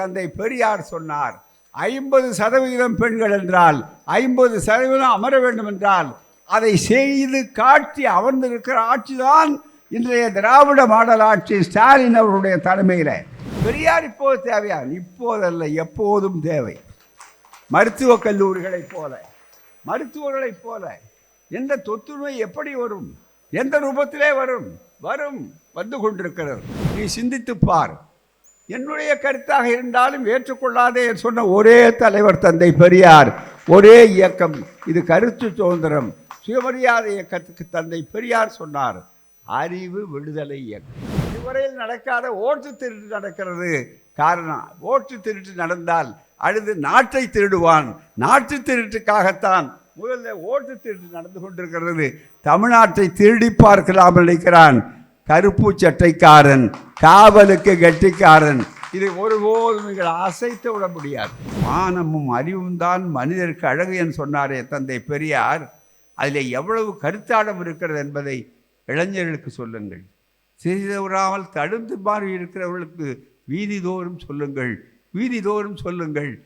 தந்தை பெரியார் சொன்னார், 50% பெண்கள் என்றால் 50% அமர வேண்டும் என்றால் அதை செய்து காட்டி அமர்ந்திருக்கிற ஆட்சிதான் இன்றைய திராவிட மாடல் ஆட்சி ஸ்டாலின் அவருடைய தலைமையில். பெரியார் இப்போது தேவையான, இப்போதல்ல எப்போதும் தேவை. மருத்துவக் கல்லூரிகளைப் போல, மருத்துவர்களைப் போல எந்த தொற்றுநோய் எப்படி வரும், எந்த ரூபத்திலே வரும், வந்து கொண்டிருக்கிறது. நீ சிந்தித்துப் பார். என்னுடைய கருத்தாக இருந்தாலும் ஏற்றுக்கொள்ளாதே சொன்ன ஒரே தலைவர் தந்தை பெரியார், ஒரே இயக்கம். இது கருத்து சுதந்திரம், சுயமரியாதை இயக்கத்துக்கு தந்தை பெரியார் சொன்னார், அறிவு விடுதலை இயக்கம். இதுவரையில் நடக்காத ஓட்டு திருட்டு நடக்கிறது. காரணம், ஓட்டு திருட்டு நடந்தால் அடுத்து நாட்டை திருடுவான். நாட்டு திருட்டுக்காகத்தான் முதல்ல ஓட்டு திருட்டு நடந்து கொண்டிருக்கிறது. தமிழ்நாட்டை திருடி பார்க்கலாம் நினைக்கிறான். கருப்பு சட்டைக்காரன், காவலுக்கு கெட்டிக்காரன். இதை ஒருபோதும் நீங்கள் அசைத்து விட முடியாது. மானமும் அறிவும் தான் மனிதருக்கு அழகு என்று சொன்னாரே தந்தை பெரியார். அதில் எவ்வளவு கருத்தாடம் இருக்கிறது என்பதை இளைஞர்களுக்கு சொல்லுங்கள். சிறிதவராமல் தடுத்து மாறி இருக்கிறவர்களுக்கு வீதிதோறும் சொல்லுங்கள், வீதிதோறும் சொல்லுங்கள்.